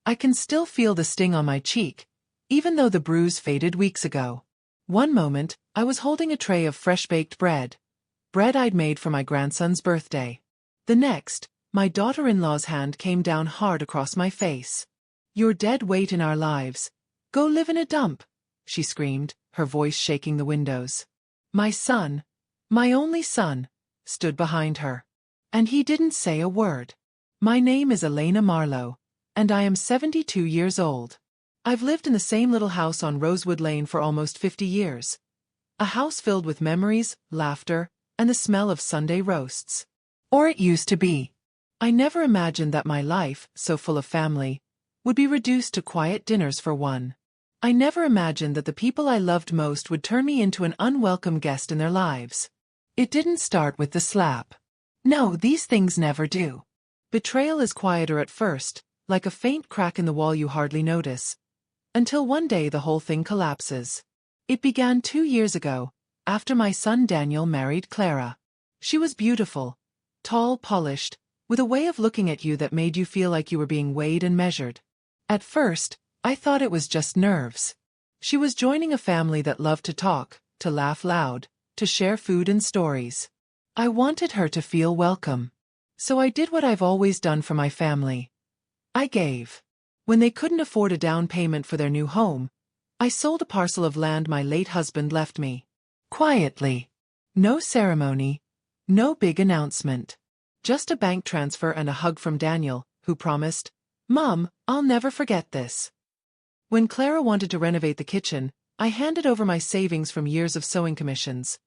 I can still feel the sting on my cheek, even though the bruise faded weeks ago. One moment, I was holding a tray of fresh-baked bread I'd made for my grandson's birthday. The next, my daughter-in-law's hand came down hard across my face. "You're dead weight in our lives. Go live in a dump," she screamed, her voice shaking the windows. My son, my only son, stood behind her. And he didn't say a word. "My name is Elena Marlowe, and I am 72 years old. I've lived in the same little house on Rosewood Lane for almost 50 years. A house filled with memories, laughter, and the smell of Sunday roasts. Or it used to be. I never imagined that my life, so full of family, would be reduced to quiet dinners for one. I never imagined that the people I loved most would turn me into an unwelcome guest in their lives. It didn't start with the slap. No, these things never do. Betrayal is quieter at first, like a faint crack in the wall you hardly notice, until one day the whole thing collapses. It began 2 years ago, after my son Daniel married Clara. She was beautiful, tall, polished, with a way of looking at you that made you feel like you were being weighed and measured. At first, I thought it was just nerves. She was joining a family that loved to talk, to laugh loud, to share food and stories. I wanted her to feel welcome. So I did what I've always done for my family. I gave. When they couldn't afford a down payment for their new home, I sold a parcel of land my late husband left me. Quietly. No ceremony, no big announcement. Just a bank transfer and a hug from Daniel, who promised, "Mom, I'll never forget this." When Clara wanted to renovate the kitchen, I handed over my savings from years of sewing commissions.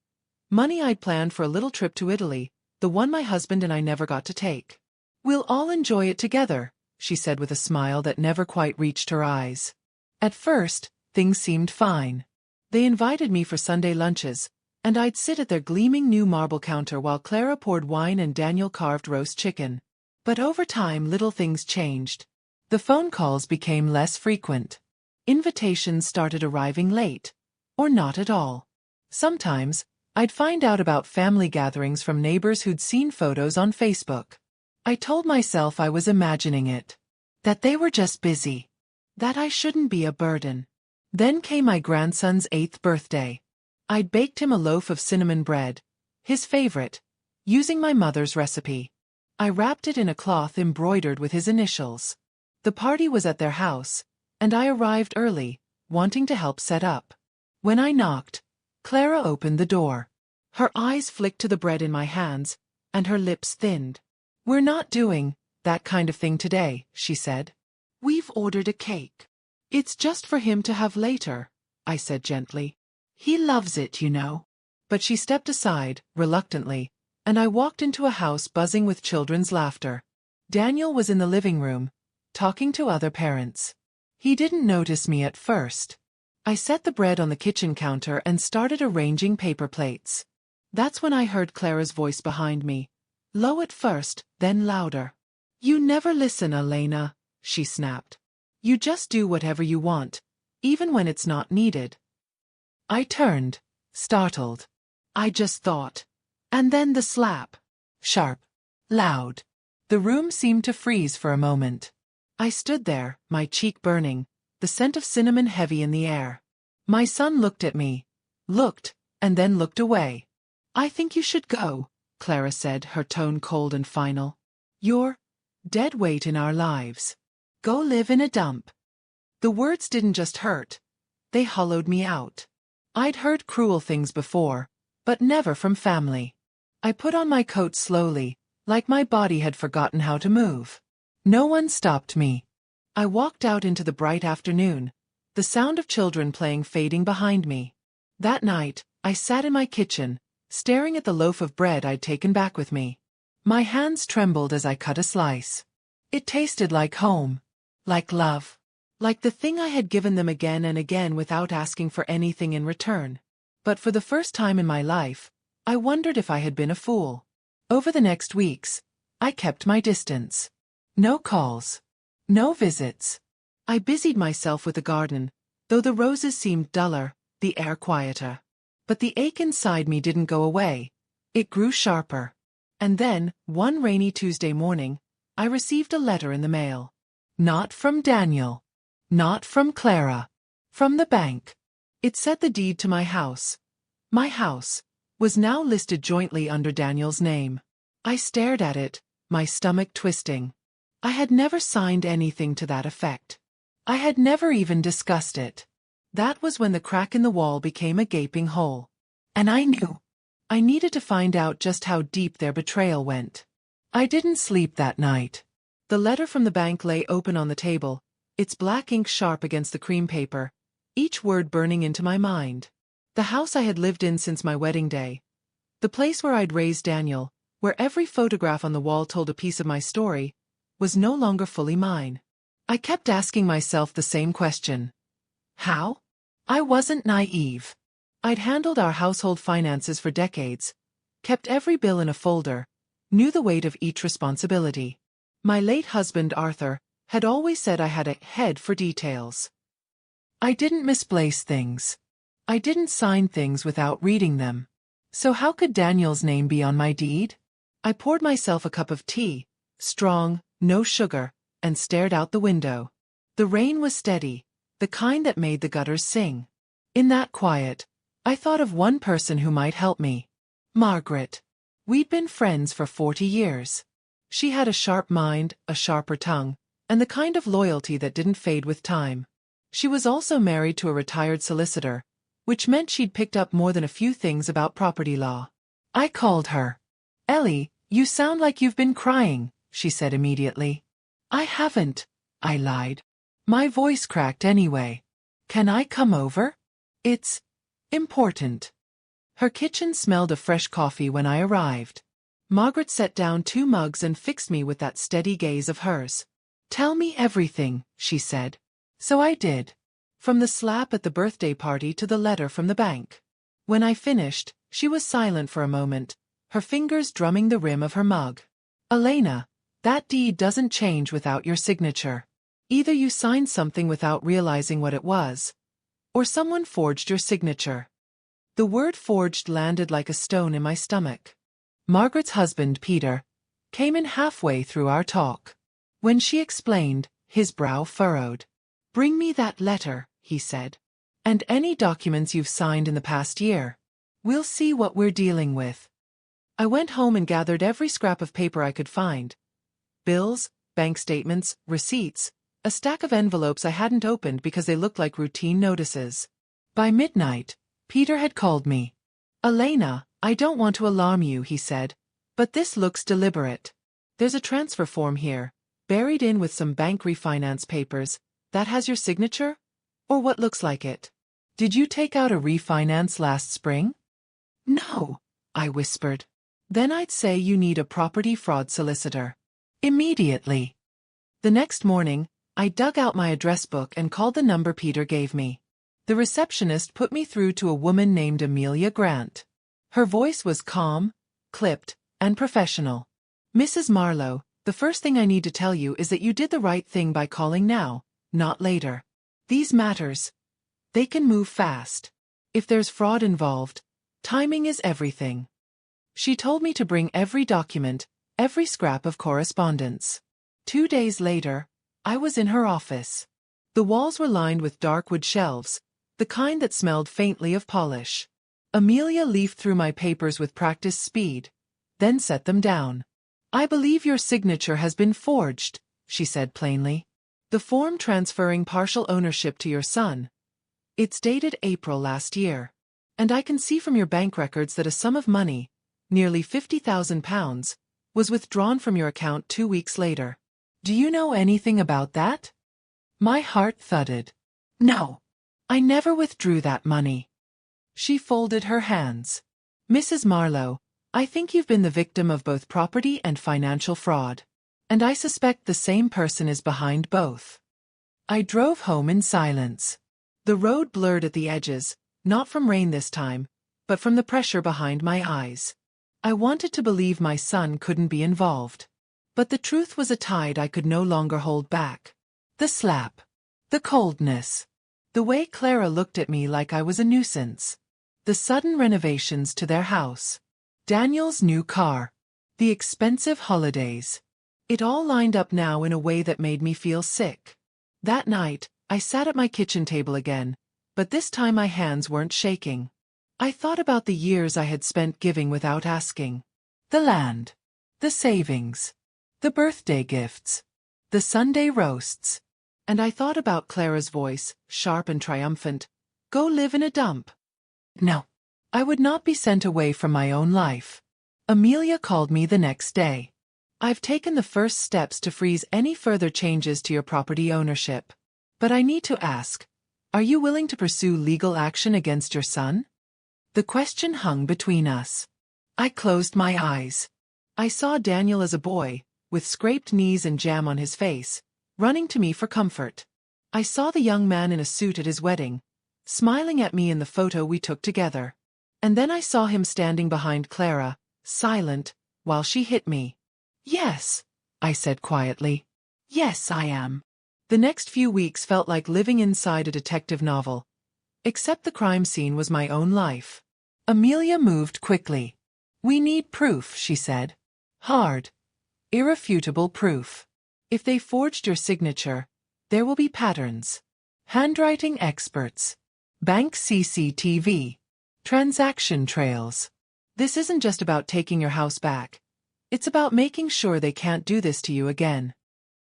Money I'd planned for a little trip to Italy, the one my husband and I never got to take. "We'll all enjoy it together," she said with a smile that never quite reached her eyes. At first, things seemed fine. They invited me for Sunday lunches, and I'd sit at their gleaming new marble counter while Clara poured wine and Daniel carved roast chicken. But over time little things changed. The phone calls became less frequent. Invitations started arriving late, or not at all. Sometimes, I'd find out about family gatherings from neighbors who'd seen photos on Facebook. I told myself I was imagining it. That they were just busy. That I shouldn't be a burden. Then came my grandson's 8th birthday. I'd baked him a loaf of cinnamon bread, his favorite, using my mother's recipe. I wrapped it in a cloth embroidered with his initials. The party was at their house, and I arrived early, wanting to help set up. When I knocked, Clara opened the door. Her eyes flicked to the bread in my hands, and her lips thinned. "We're not doing that kind of thing today," she said. "We've ordered a cake. It's just for him to have later," I said gently. "He loves it, you know." But she stepped aside, reluctantly, and I walked into a house buzzing with children's laughter. Daniel was in the living room, talking to other parents. He didn't notice me at first. I set the bread on the kitchen counter and started arranging paper plates. That's when I heard Clara's voice behind me, low at first, then louder. "You never listen, Elena," she snapped. "You just do whatever you want, even when it's not needed." I turned, startled. I just thought. And then the slap. Sharp. Loud. The room seemed to freeze for a moment. I stood there, my cheek burning, the scent of cinnamon heavy in the air. My son looked at me, and then looked away. "I think you should go," Clara said, her tone cold and final. "You're dead weight in our lives. Go live in a dump." The words didn't just hurt. They hollowed me out. I'd heard cruel things before, but never from family. I put on my coat slowly, like my body had forgotten how to move. No one stopped me. I walked out into the bright afternoon, the sound of children playing fading behind me. That night, I sat in my kitchen, staring at the loaf of bread I'd taken back with me. My hands trembled as I cut a slice. It tasted like home, like love, like the thing I had given them again and again without asking for anything in return. But for the first time in my life, I wondered if I had been a fool. Over the next weeks, I kept my distance. No calls. No visits. I busied myself with the garden, though the roses seemed duller, the air quieter. But the ache inside me didn't go away. It grew sharper. And then, one rainy Tuesday morning, I received a letter in the mail. Not from Daniel. Not from Clara. From the bank. It said the deed to my house, was now listed jointly under Daniel's name. I stared at it, my stomach twisting. I had never signed anything to that effect. I had never even discussed it. That was when the crack in the wall became a gaping hole. And I knew. I needed to find out just how deep their betrayal went. I didn't sleep that night. The letter from the bank lay open on the table, its black ink sharp against the cream paper, each word burning into my mind. The house I had lived in since my wedding day. The place where I'd raised Daniel, where every photograph on the wall told a piece of my story, was no longer fully mine. I kept asking myself the same question. How? I wasn't naive. I'd handled our household finances for decades, kept every bill in a folder, knew the weight of each responsibility. My late husband, Arthur, had always said I had a head for details. I didn't misplace things. I didn't sign things without reading them. So how could Daniel's name be on my deed? I poured myself a cup of tea, strong, no sugar, and stared out the window. The rain was steady, the kind that made the gutters sing. In that quiet, I thought of one person who might help me. Margaret. We'd been friends for 40 years. She had a sharp mind, a sharper tongue, and the kind of loyalty that didn't fade with time. She was also married to a retired solicitor, which meant she'd picked up more than a few things about property law. I called her. Ellie, you sound like you've been crying, she said immediately. I haven't, I lied. My voice cracked anyway. Can I come over? It's important. Her kitchen smelled of fresh coffee when I arrived. Margaret set down 2 mugs and fixed me with that steady gaze of hers. Tell me everything, she said. So I did. From the slap at the birthday party to the letter from the bank. When I finished, she was silent for a moment, her fingers drumming the rim of her mug. Elena, that deed doesn't change without your signature. Either you signed something without realizing what it was, or someone forged your signature. The word forged landed like a stone in my stomach. Margaret's husband, Peter, came in halfway through our talk. When she explained, his brow furrowed. Bring me that letter, he said. And any documents you've signed in the past year. We'll see what we're dealing with. I went home and gathered every scrap of paper I could find. Bills, bank statements, receipts, a stack of envelopes I hadn't opened because they looked like routine notices. By midnight, Peter had called me. Elena, I don't want to alarm you, he said, but this looks deliberate. There's a transfer form here, buried in with some bank refinance papers, that has your signature? Or what looks like it. Did you take out a refinance last spring? No, I whispered. Then I'd say you need a property fraud solicitor. Immediately. The next morning, I dug out my address book and called the number Peter gave me. The receptionist put me through to a woman named Amelia Grant. Her voice was calm, clipped, and professional. Mrs. Marlowe, the first thing I need to tell you is that you did the right thing by calling now, not later. These matters, they can move fast. If there's fraud involved, timing is everything. She told me to bring every document, every scrap of correspondence. 2 days later, I was in her office. The walls were lined with dark wood shelves, the kind that smelled faintly of polish. Amelia leafed through my papers with practiced speed, then set them down. I believe your signature has been forged, she said plainly. The form transferring partial ownership to your son. It's dated April last year. And I can see from your bank records that a sum of money, nearly £50,000, was withdrawn from your account 2 weeks later. Do you know anything about that? My heart thudded. No. I never withdrew that money. She folded her hands. Mrs. Marlowe, I think you've been the victim of both property and financial fraud. And I suspect the same person is behind both. I drove home in silence. The road blurred at the edges, not from rain this time, but from the pressure behind my eyes. I wanted to believe my son couldn't be involved. But the truth was a tide I could no longer hold back. The slap. The coldness. The way Clara looked at me like I was a nuisance. The sudden renovations to their house. Daniel's new car. The expensive holidays. It all lined up now in a way that made me feel sick. That night, I sat at my kitchen table again, but this time my hands weren't shaking. I thought about the years I had spent giving without asking. The land. The savings. The birthday gifts. The Sunday roasts. And I thought about Clara's voice, sharp and triumphant. Go live in a dump. No. I would not be sent away from my own life. Amelia called me the next day. I've taken the first steps to freeze any further changes to your property ownership. But I need to ask, are you willing to pursue legal action against your son? The question hung between us. I closed my eyes. I saw Daniel as a boy, with scraped knees and jam on his face, running to me for comfort. I saw the young man in a suit at his wedding, smiling at me in the photo we took together. And then I saw him standing behind Clara, silent, while she hit me. Yes, I said quietly. Yes, I am. The next few weeks felt like living inside a detective novel. Except the crime scene was my own life. Amelia moved quickly. We need proof, she said. Hard. Irrefutable proof. If they forged your signature, there will be patterns. Handwriting experts. Bank CCTV. Transaction trails. This isn't just about taking your house back. It's about making sure they can't do this to you again.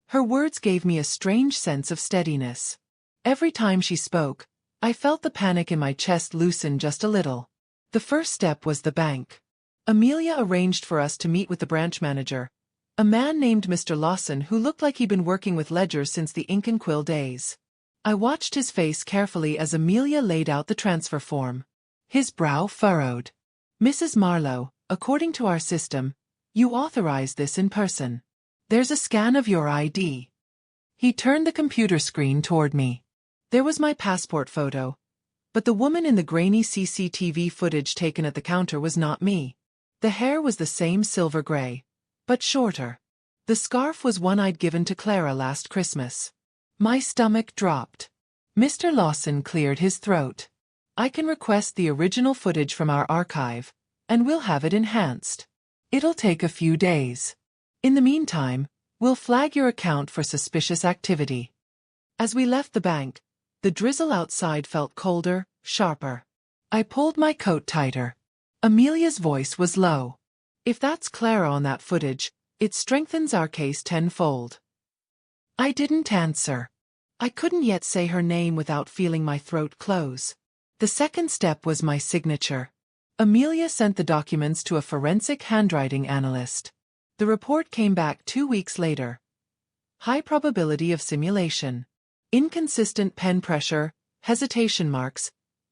Her words gave me a strange sense of steadiness. Every time she spoke, I felt the panic in my chest loosen just a little. The first step was the bank. Amelia arranged for us to meet with the branch manager, a man named Mr. Lawson who looked like he'd been working with ledgers since the ink and quill days. I watched his face carefully as Amelia laid out the transfer form. His brow furrowed. Mrs. Marlowe, according to our system, you authorized this in person. There's a scan of your ID. He turned the computer screen toward me. There was my passport photo. But the woman in the grainy CCTV footage taken at the counter was not me. The hair was the same silver gray, but shorter. The scarf was one I'd given to Clara last Christmas. My stomach dropped. Mr. Lawson cleared his throat. I can request the original footage from our archive, and we'll have it enhanced. It'll take a few days. In the meantime, we'll flag your account for suspicious activity. As we left the bank, the drizzle outside felt colder, sharper. I pulled my coat tighter. Amelia's voice was low. If that's Clara on that footage, it strengthens our case tenfold. I didn't answer. I couldn't yet say her name without feeling my throat close. The second step was my signature. Amelia sent the documents to a forensic handwriting analyst. The report came back 2 weeks later. High probability of simulation. Inconsistent pen pressure, hesitation marks,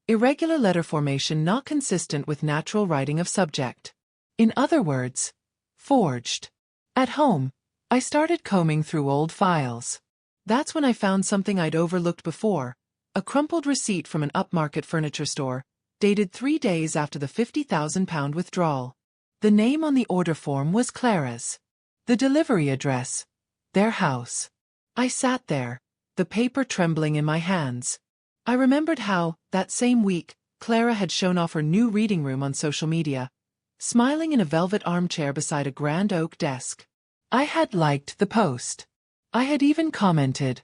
irregular letter formation not consistent with natural writing of subject. In other words, forged. At home, I started combing through old files. That's when I found something I'd overlooked before, a crumpled receipt from an upmarket furniture store, dated 3 days after the £50,000 withdrawal. The name on the order form was Clara's. The delivery address. Their house. I sat there, the paper trembling in my hands. I remembered how, that same week, Clara had shown off her new reading room on social media, smiling in a velvet armchair beside a grand oak desk. I had liked the post. I had even commented,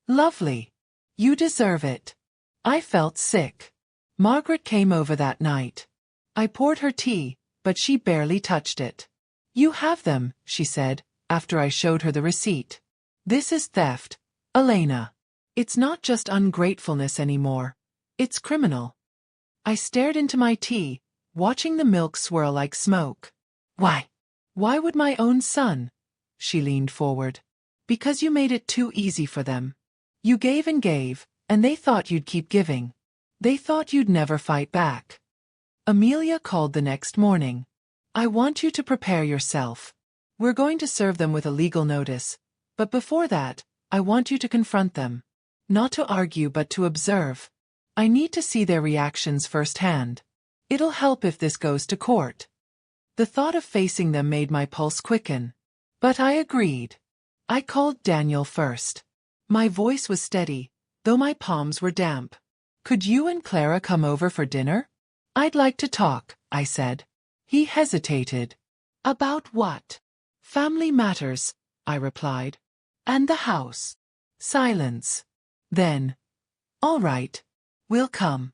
"Lovely. You deserve it." I felt sick. Margaret came over that night. I poured her tea, but she barely touched it. "You have them," she said, after I showed her the receipt. "This is theft, Elena. It's not just ungratefulness anymore. It's criminal." I stared into my tea, watching the milk swirl like smoke. "Why? Why would my own son?" She leaned forward. "Because you made it too easy for them. You gave, and they thought you'd keep giving. They thought you'd never fight back." Amelia called the next morning. "I want you to prepare yourself. We're going to serve them with a legal notice, but before that, I want you to confront them. Not to argue but to observe. I need to see their reactions firsthand. It'll help if this goes to court." The thought of facing them made my pulse quicken. But I agreed. I called Daniel first. My voice was steady, though my palms were damp. "Could you and Clara come over for dinner? I'd like to talk," I said. He hesitated. "About what?" "Family matters, I replied. And the house. Silence. Then, all right, we'll come.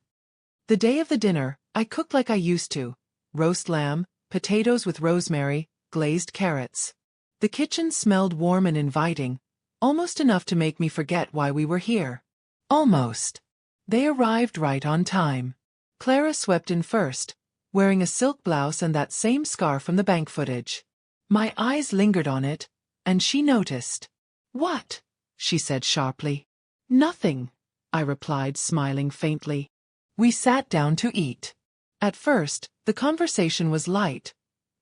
The day of the dinner, I cooked like I used to. Roast lamb, potatoes with rosemary, glazed carrots. The kitchen smelled warm and inviting, almost enough to make me forget why we were here. Almost. They arrived right on time. Clara swept in first, wearing a silk blouse and that same scarf from the bank footage. My eyes lingered on it, and she noticed. What? She said sharply. Nothing, I replied, smiling faintly. We sat down to eat. At first, the conversation was light.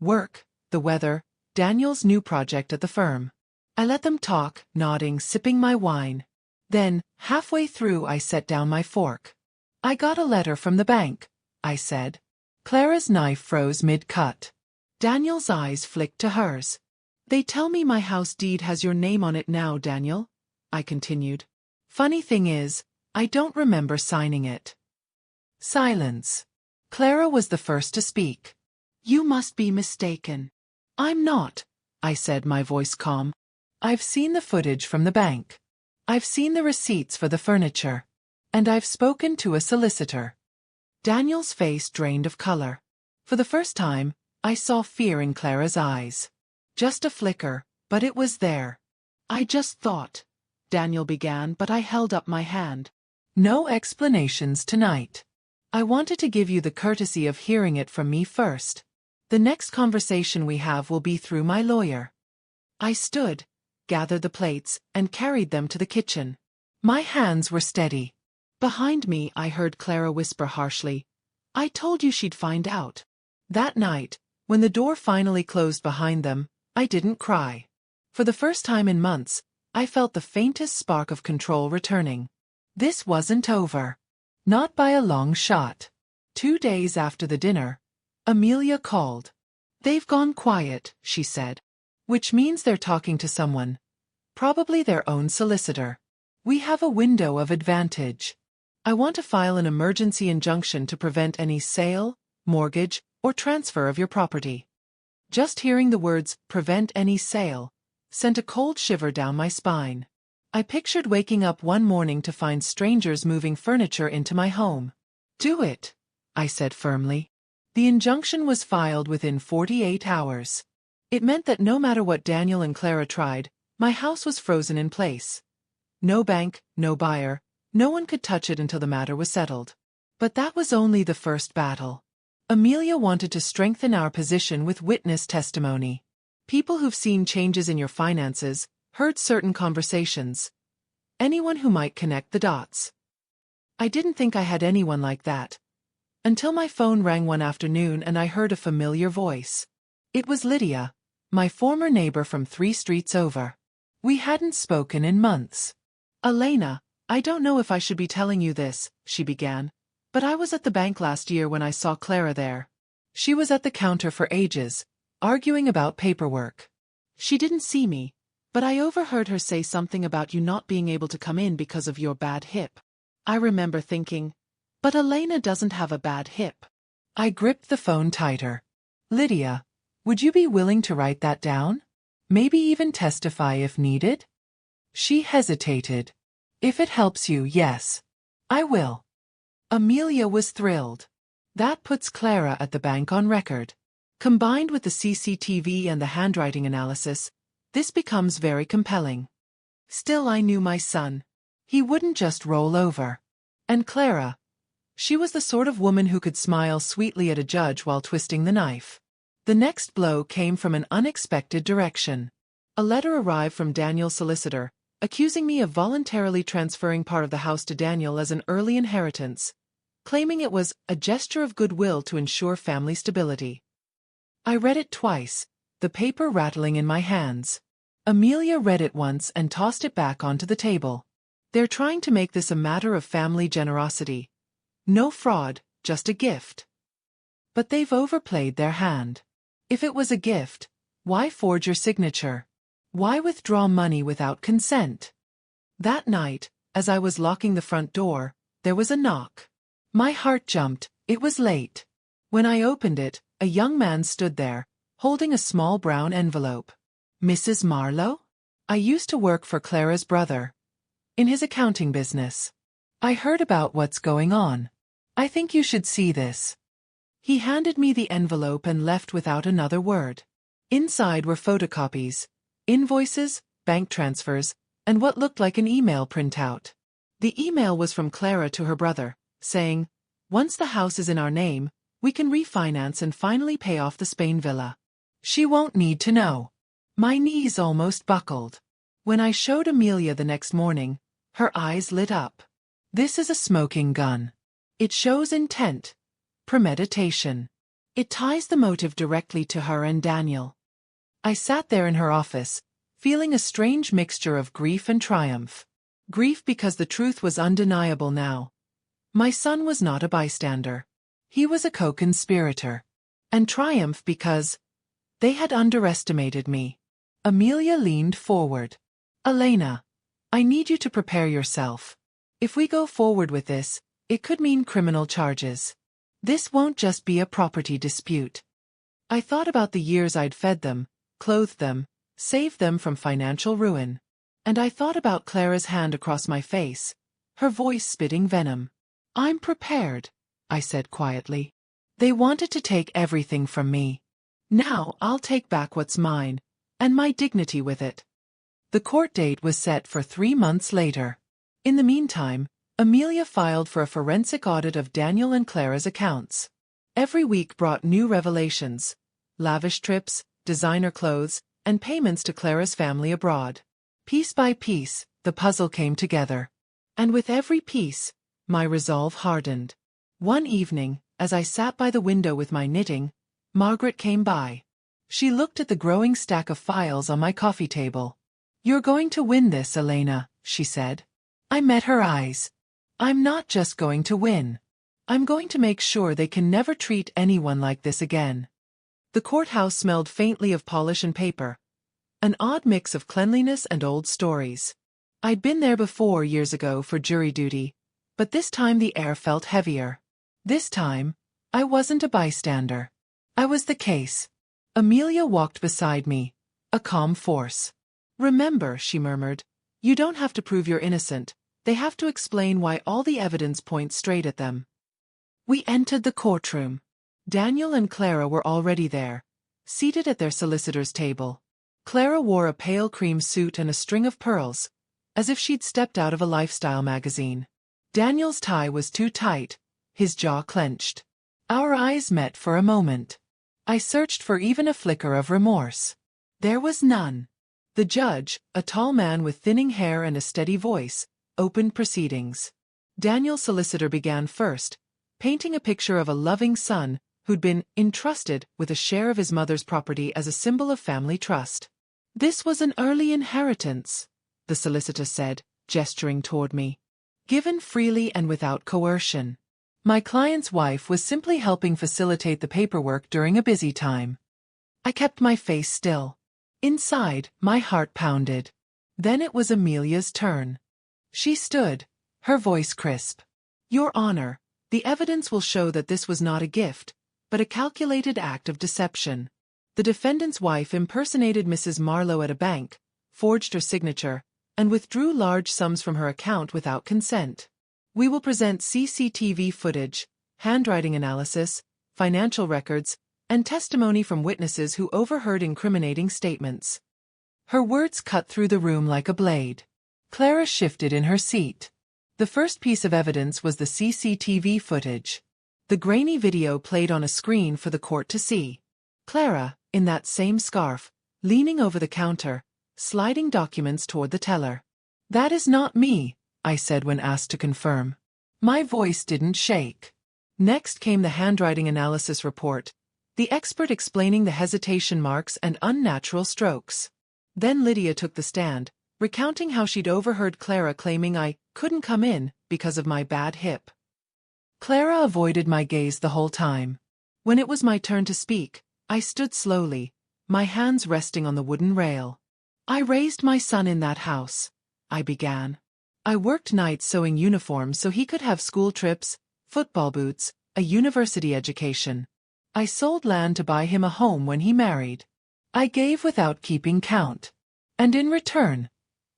Work, the weather, Daniel's new project at the firm. I let them talk, nodding, sipping my wine. Then, halfway through, I set down my fork. I got a letter from the bank, I said. Clara's knife froze mid-cut. Daniel's eyes flicked to hers. They tell me my house deed has your name on it now, Daniel, I continued. Funny thing is, I don't remember signing it. Silence. Clara was the first to speak. You must be mistaken. I'm not, I said, my voice calm. I've seen the footage from the bank. I've seen the receipts for the furniture. And I've spoken to a solicitor. Daniel's face drained of color. For the first time, I saw fear in Clara's eyes. Just a flicker, but it was there. I just thought, Daniel began, but I held up my hand. No explanations tonight. I wanted to give you the courtesy of hearing it from me first. The next conversation we have will be through my lawyer. I stood, gathered the plates, and carried them to the kitchen. My hands were steady. Behind me, I heard Clara whisper harshly, I told you she'd find out. That night, when the door finally closed behind them, I didn't cry. For the first time in months, I felt the faintest spark of control returning. This wasn't over. Not by a long shot. 2 days after the dinner, Amelia called. They've gone quiet, she said. Which means they're talking to someone. Probably their own solicitor. We have a window of advantage. I want to file an emergency injunction to prevent any sale, mortgage, or transfer of your property. Just hearing the words, prevent any sale, sent a cold shiver down my spine. I pictured waking up one morning to find strangers moving furniture into my home. Do it, I said firmly. The injunction was filed within 48 hours. It meant that no matter what Daniel and Clara tried, my house was frozen in place. No bank, no buyer, no one could touch it until the matter was settled. But that was only the first battle. Amelia wanted to strengthen our position with witness testimony. People who've seen changes in your finances, heard certain conversations. Anyone who might connect the dots. I didn't think I had anyone like that. Until my phone rang one afternoon and I heard a familiar voice. It was Lydia, my former neighbor from 3 streets over. We hadn't spoken in months. Elena, I don't know if I should be telling you this, she began, but I was at the bank last year when I saw Clara there. She was at the counter for ages, arguing about paperwork. She didn't see me, but I overheard her say something about you not being able to come in because of your bad hip. I remember thinking, but Elena doesn't have a bad hip. I gripped the phone tighter. Lydia, would you be willing to write that down? Maybe even testify if needed? She hesitated. If it helps you, yes. I will. Amelia was thrilled. That puts Clara at the bank on record. Combined with the CCTV and the handwriting analysis, this becomes very compelling. Still, I knew my son. He wouldn't just roll over. And Clara. She was the sort of woman who could smile sweetly at a judge while twisting the knife. The next blow came from an unexpected direction. A letter arrived from Daniel's solicitor, accusing me of voluntarily transferring part of the house to Daniel as an early inheritance, claiming it was a gesture of goodwill to ensure family stability. I read it twice, the paper rattling in my hands. Amelia read it once and tossed it back onto the table. They're trying to make this a matter of family generosity. No fraud, just a gift. But they've overplayed their hand. If it was a gift, why forge your signature? Why withdraw money without consent? That night, as I was locking the front door, there was a knock. My heart jumped. It was late. When I opened it, a young man stood there, holding a small brown envelope. Mrs. Marlowe? I used to work for Clara's brother. In his accounting business. I heard about what's going on. I think you should see this. He handed me the envelope and left without another word. Inside were photocopies, invoices, bank transfers, and what looked like an email printout. The email was from Clara to her brother, saying, "Once the house is in our name, we can refinance and finally pay off the Spain villa. She won't need to know." My knees almost buckled. When I showed Amelia the next morning, her eyes lit up. This is a smoking gun. It shows intent, premeditation. It ties the motive directly to her and Daniel. I sat there in her office, feeling a strange mixture of grief and triumph. Grief because the truth was undeniable now. My son was not a bystander. He was a co-conspirator. And triumph because they had underestimated me. Amelia leaned forward. "Elena, I need you to prepare yourself. If we go forward with this, it could mean criminal charges. This won't just be a property dispute." I thought about the years I'd fed them, clothed them, saved them from financial ruin. And I thought about Clara's hand across my face, her voice spitting venom. "I'm prepared," I said quietly. "They wanted to take everything from me. Now I'll take back what's mine, and my dignity with it." The court date was set for 3 months later. In the meantime, Amelia filed for a forensic audit of Daniel and Clara's accounts. Every week brought new revelations: lavish trips, designer clothes, and payments to Clara's family abroad. Piece by piece, the puzzle came together. And with every piece, my resolve hardened. One evening, as I sat by the window with my knitting, Margaret came by. She looked at the growing stack of files on my coffee table. "You're going to win this, Elena," she said. I met her eyes. "I'm not just going to win. I'm going to make sure they can never treat anyone like this again." The courthouse smelled faintly of polish and paper, an odd mix of cleanliness and old stories. I'd been there before years ago for jury duty, but this time the air felt heavier. This time, I wasn't a bystander. I was the case. Amelia walked beside me, a calm force. "Remember," she murmured, "you don't have to prove you're innocent. They have to explain why all the evidence points straight at them." We entered the courtroom. Daniel and Clara were already there, seated at their solicitor's table. Clara wore a pale cream suit and a string of pearls, as if she'd stepped out of a lifestyle magazine. Daniel's tie was too tight, his jaw clenched. Our eyes met for a moment. I searched for even a flicker of remorse. There was none. The judge, a tall man with thinning hair and a steady voice, opened proceedings. Daniel's solicitor began first, painting a picture of a loving son who'd been entrusted with a share of his mother's property as a symbol of family trust. "This was an early inheritance," the solicitor said, gesturing toward me. "Given freely and without coercion. My client's wife was simply helping facilitate the paperwork during a busy time." I kept my face still. Inside, my heart pounded. Then it was Amelia's turn. She stood, her voice crisp. "Your Honor, the evidence will show that this was not a gift, but a calculated act of deception. The defendant's wife impersonated Mrs. Marlowe at a bank, forged her signature, and withdrew large sums from her account without consent. We will present CCTV footage, handwriting analysis, financial records, and testimony from witnesses who overheard incriminating statements." Her words cut through the room like a blade. Clara shifted in her seat. The first piece of evidence was the CCTV footage. The grainy video played on a screen for the court to see. Clara, in that same scarf, leaning over the counter, sliding documents toward the teller. "That is not me," I said when asked to confirm. My voice didn't shake. Next came the handwriting analysis report, the expert explaining the hesitation marks and unnatural strokes. Then Lydia took the stand, recounting how she'd overheard Clara claiming I couldn't come in because of my bad hip. Clara avoided my gaze the whole time. When it was my turn to speak, I stood slowly, my hands resting on the wooden rail. "I raised my son in that house," I began. "I worked nights sewing uniforms so he could have school trips, football boots, a university education. I sold land to buy him a home when he married. I gave without keeping count. And in return,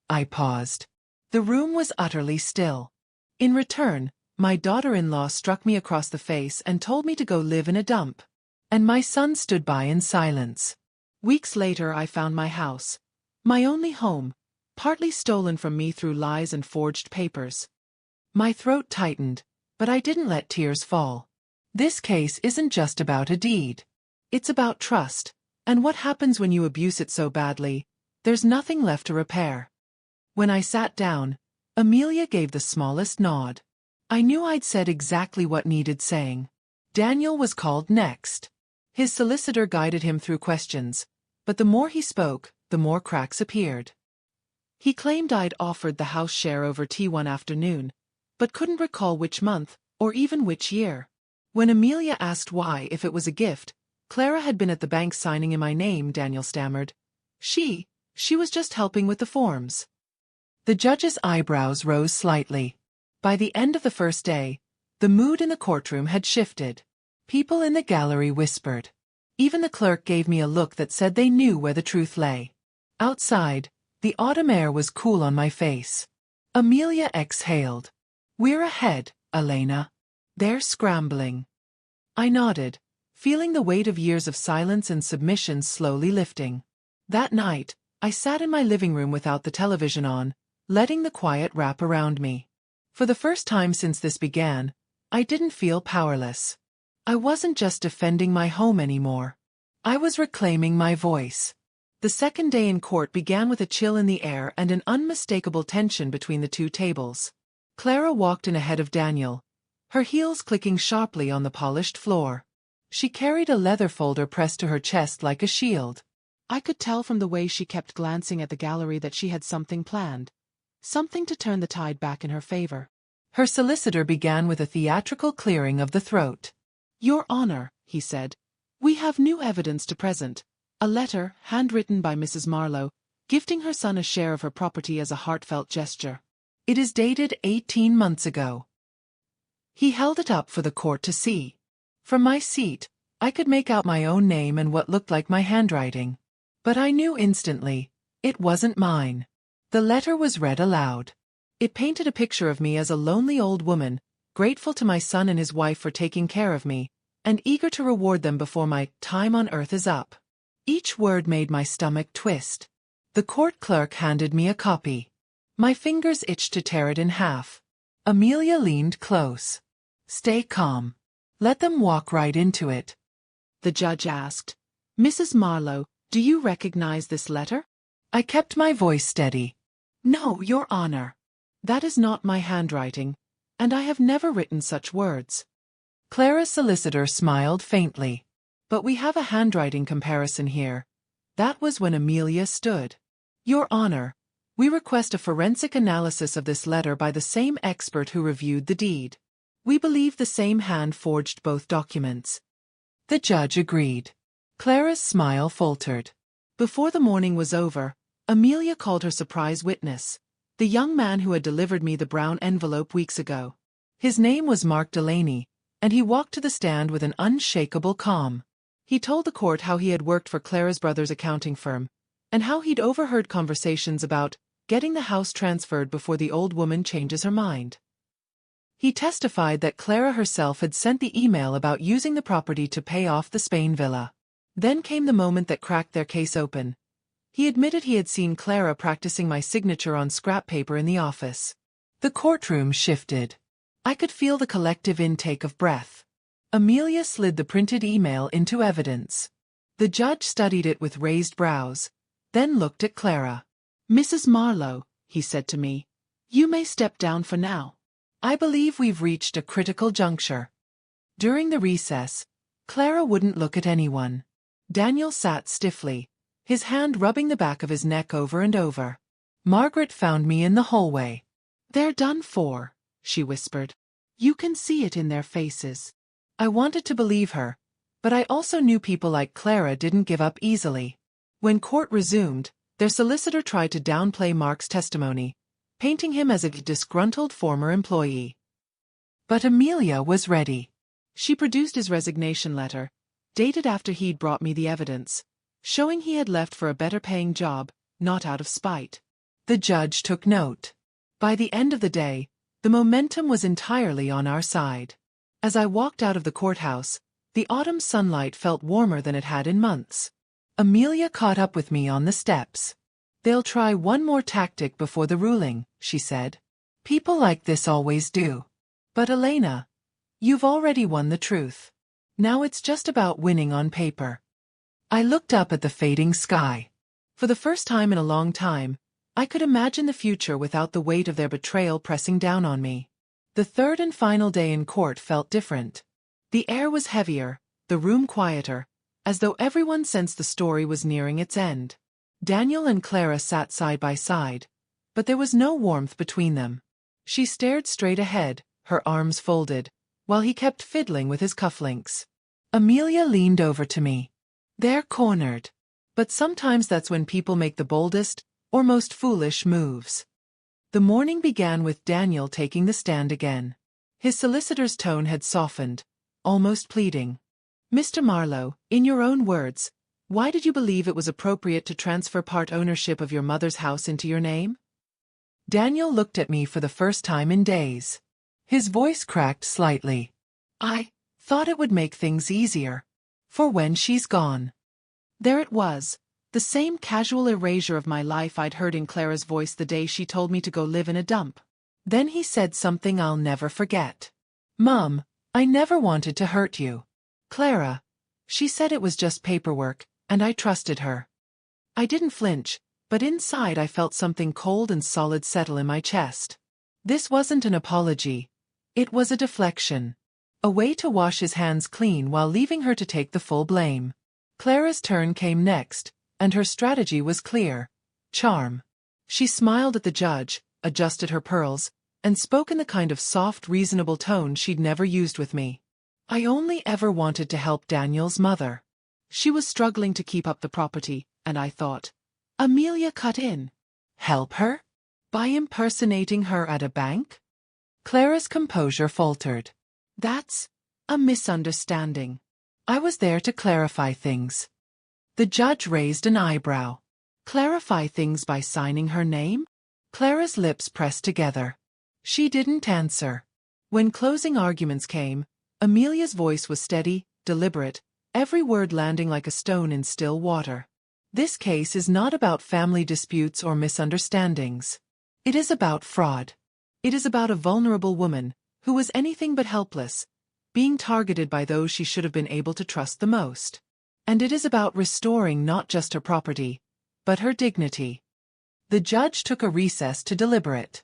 I paused. The room was utterly still. In return, my daughter-in-law struck me across the face and told me to go live in a dump. And my son stood by in silence. Weeks later I found my house, my only home, partly stolen from me through lies and forged papers. My throat tightened, but I didn't let tears fall. This case isn't just about a deed. It's about trust, and what happens when you abuse it so badly, there's nothing left to repair. When I sat down, Amelia gave the smallest nod. I knew I'd said exactly what needed saying. Daniel was called next. His solicitor guided him through questions, but the more he spoke, the more cracks appeared. He claimed I'd offered the house share over tea one afternoon, but couldn't recall which month, or even which year. When Amelia asked why, if it was a gift, Clara had been at the bank signing in my name, Daniel stammered. She was just helping with the forms. The judge's eyebrows rose slightly. By the end of the first day, the mood in the courtroom had shifted. People in the gallery whispered. Even the clerk gave me a look that said they knew where the truth lay. Outside, the autumn air was cool on my face. Amelia exhaled. We're ahead, Elena. They're scrambling. I nodded, feeling the weight of years of silence and submission slowly lifting. That night, I sat in my living room without the television on, letting the quiet wrap around me. For the first time since this began, I didn't feel powerless. I wasn't just defending my home anymore. I was reclaiming my voice. The second day in court began with a chill in the air and an unmistakable tension between the two tables. Clara walked in ahead of Daniel, her heels clicking sharply on the polished floor. She carried a leather folder pressed to her chest like a shield. I could tell from the way she kept glancing at the gallery that she had something planned, something to turn the tide back in her favor. Her solicitor began with a theatrical clearing of the throat. Your Honor, he said, we have new evidence to present, a letter handwritten by Mrs. Marlowe, gifting her son a share of her property as a heartfelt gesture. It is dated 18 months ago. He held it up for the court to see. From my seat, I could make out my own name and what looked like my handwriting. But I knew instantly, it wasn't mine. The letter was read aloud. It painted a picture of me as a lonely old woman, grateful to my son and his wife for taking care of me, and eager to reward them before my time on earth is up. Each word made my stomach twist. The court clerk handed me a copy. My fingers itched to tear it in half. Amelia leaned close. Stay calm. Let them walk right into it. The judge asked, Mrs. Marlowe, do you recognize this letter? I kept my voice steady. No, Your Honor. That is not my handwriting, and I have never written such words. Clara's solicitor smiled faintly. But we have a handwriting comparison here. That was when Amelia stood. Your Honor, we request a forensic analysis of this letter by the same expert who reviewed the deed. We believe the same hand forged both documents. The judge agreed. Clara's smile faltered. Before the morning was over, Amelia called her surprise witness, the young man who had delivered me the brown envelope weeks ago. His name was Mark Delaney, and he walked to the stand with an unshakable calm. He told the court how he had worked for Clara's brother's accounting firm, and how he'd overheard conversations about getting the house transferred before the old woman changes her mind. He testified that Clara herself had sent the email about using the property to pay off the Spain villa. Then came the moment that cracked their case open. He admitted he had seen Clara practicing my signature on scrap paper in the office. The courtroom shifted. I could feel the collective intake of breath. Amelia slid the printed email into evidence. The judge studied it with raised brows, then looked at Clara. Mrs. Marlowe, he said to me, you may step down for now. I believe we've reached a critical juncture. During the recess, Clara wouldn't look at anyone. Daniel sat stiffly, his hand rubbing the back of his neck over and over. Margaret found me in the hallway. They're done for, she whispered. You can see it in their faces. I wanted to believe her, but I also knew people like Clara didn't give up easily. When court resumed, their solicitor tried to downplay Mark's testimony, painting him as a disgruntled former employee. But Amelia was ready. She produced his resignation letter, dated after he'd brought me the evidence, showing he had left for a better-paying job, not out of spite. The judge took note. By the end of the day, the momentum was entirely on our side. As I walked out of the courthouse, the autumn sunlight felt warmer than it had in months. Amelia caught up with me on the steps. "They'll try one more tactic before the ruling," she said. "People like this always do. But Elena, you've already won the truth. Now it's just about winning on paper." I looked up at the fading sky. For the first time in a long time, I could imagine the future without the weight of their betrayal pressing down on me. The third and final day in court felt different. The air was heavier, the room quieter, as though everyone sensed the story was nearing its end. Daniel and Clara sat side by side, but there was no warmth between them. She stared straight ahead, her arms folded, while he kept fiddling with his cufflinks. Amelia leaned over to me. "They're cornered. But sometimes that's when people make the boldest, or most foolish moves." The morning began with Daniel taking the stand again. His solicitor's tone had softened, almost pleading. "Mr. Marlowe, in your own words, why did you believe it was appropriate to transfer part ownership of your mother's house into your name?" Daniel looked at me for the first time in days. His voice cracked slightly. "I thought it would make things easier. For when she's gone." There it was, the same casual erasure of my life I'd heard in Clara's voice the day she told me to go live in a dump. Then he said something I'll never forget. "Mom, I never wanted to hurt you. Clara, she said it was just paperwork, and I trusted her." I didn't flinch, but inside I felt something cold and solid settle in my chest. This wasn't an apology. It was a deflection. A way to wash his hands clean while leaving her to take the full blame. Clara's turn came next, and her strategy was clear. Charm. She smiled at the judge, adjusted her pearls, and spoke in the kind of soft, reasonable tone she'd never used with me. I only ever wanted to help Daniel's mother. She was struggling to keep up the property, and I thought, Amelia cut in. Help her? By impersonating her at a bank? Clara's composure faltered. "That's a misunderstanding. I was there to clarify things." The judge raised an eyebrow. "Clarify things by signing her name?" Clara's lips pressed together. She didn't answer. When closing arguments came, Amelia's voice was steady, deliberate, every word landing like a stone in still water. "This case is not about family disputes or misunderstandings. It is about fraud. It is about a vulnerable woman, who was anything but helpless, being targeted by those she should have been able to trust the most. And it is about restoring not just her property, but her dignity." The judge took a recess to deliberate.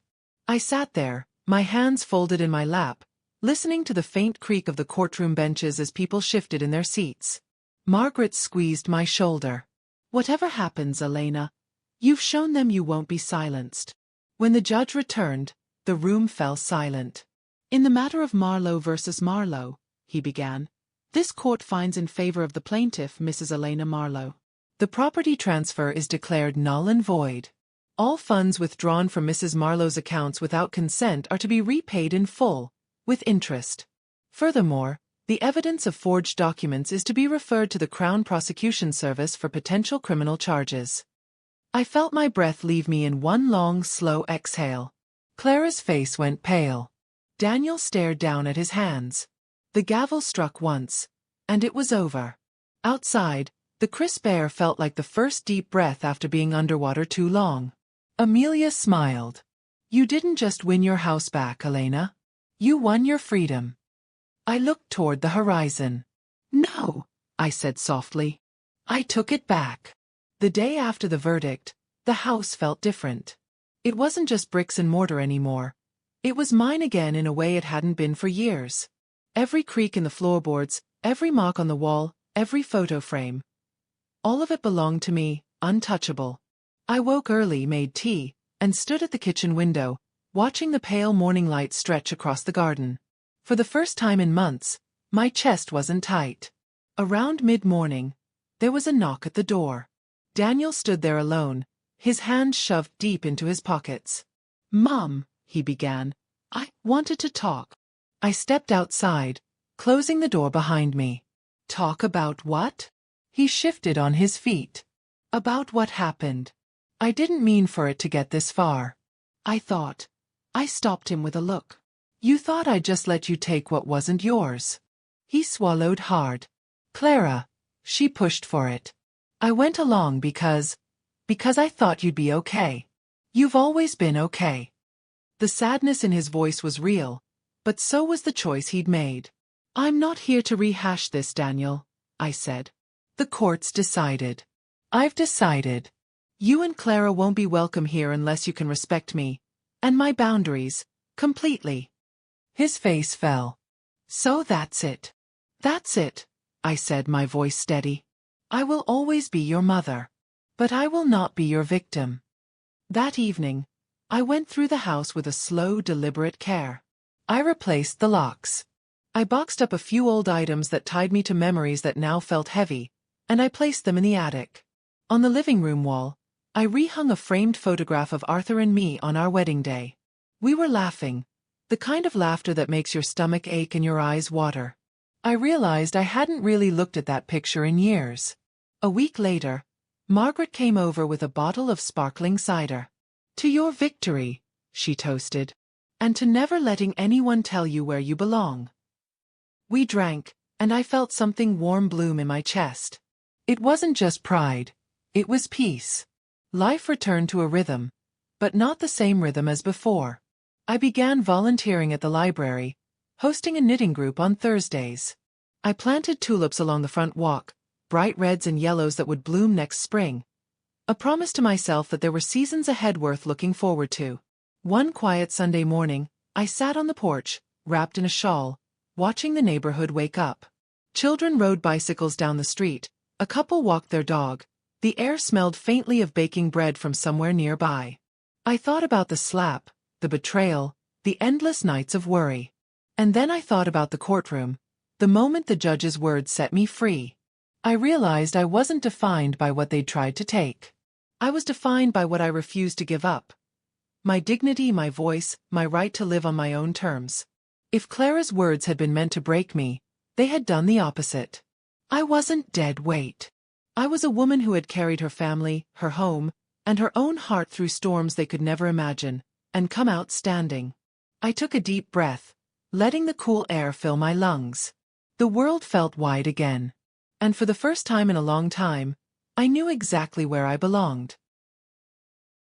I sat there, my hands folded in my lap, listening to the faint creak of the courtroom benches as people shifted in their seats. Margaret squeezed my shoulder. "Whatever happens, Elena, you've shown them you won't be silenced." When the judge returned, the room fell silent. "In the matter of Marlowe versus Marlowe," he began, "this court finds in favor of the plaintiff, Mrs. Elena Marlowe. The property transfer is declared null and void. All funds withdrawn from Mrs. Marlowe's accounts without consent are to be repaid in full, with interest. Furthermore, the evidence of forged documents is to be referred to the Crown Prosecution Service for potential criminal charges." I felt my breath leave me in one long, slow exhale. Clara's face went pale. Daniel stared down at his hands. The gavel struck once, and it was over. Outside, the crisp air felt like the first deep breath after being underwater too long. Amelia smiled. "You didn't just win your house back, Elena. You won your freedom." I looked toward the horizon. "No," I said softly. "I took it back." The day after the verdict, the house felt different. It wasn't just bricks and mortar anymore. It was mine again in a way it hadn't been for years. Every creak in the floorboards, every mark on the wall, every photo frame. All of it belonged to me, untouchable. I woke early, made tea, and stood at the kitchen window, watching the pale morning light stretch across the garden. For the first time in months, my chest wasn't tight. Around mid-morning, there was a knock at the door. Daniel stood there alone, his hands shoved deep into his pockets. "Mom," he began, "I wanted to talk." I stepped outside, closing the door behind me. "Talk about what?" He shifted on his feet. "About what happened. I didn't mean for it to get this far. I thought. I stopped him with a look. You thought I'd just let you take what wasn't yours. He swallowed hard. Clara. She pushed for it. I went along because I thought you'd be okay. You've always been okay. The sadness in his voice was real, but so was the choice he'd made. I'm not here to rehash this, Daniel, I said. The court's decided. I've decided. You and Clara won't be welcome here unless you can respect me, and my boundaries, completely. His face fell. So that's it. That's it, I said, my voice steady. I will always be your mother. But I will not be your victim. That evening, I went through the house with a slow, deliberate care. I replaced the locks. I boxed up a few old items that tied me to memories that now felt heavy, and I placed them in the attic. On the living room wall, I rehung a framed photograph of Arthur and me on our wedding day. We were laughing, the kind of laughter that makes your stomach ache and your eyes water. I realized I hadn't really looked at that picture in years. A week later, Margaret came over with a bottle of sparkling cider. To your victory, she toasted, and to never letting anyone tell you where you belong. We drank, and I felt something warm bloom in my chest. It wasn't just pride, it was peace. Life returned to a rhythm, but not the same rhythm as before. I began volunteering at the library, hosting a knitting group on Thursdays. I planted tulips along the front walk, bright reds and yellows that would bloom next spring. A promise to myself that there were seasons ahead worth looking forward to. One quiet Sunday morning, I sat on the porch, wrapped in a shawl, watching the neighborhood wake up. Children rode bicycles down the street, a couple walked their dog, the air smelled faintly of baking bread from somewhere nearby. I thought about the slap, the betrayal, the endless nights of worry. And then I thought about the courtroom, the moment the judge's words set me free. I realized I wasn't defined by what they'd tried to take. I was defined by what I refused to give up. My dignity, my voice, my right to live on my own terms. If Clara's words had been meant to break me, they had done the opposite. I wasn't dead weight. I was a woman who had carried her family, her home, and her own heart through storms they could never imagine, and come out standing. I took a deep breath, letting the cool air fill my lungs. The world felt wide again. And for the first time in a long time, I knew exactly where I belonged.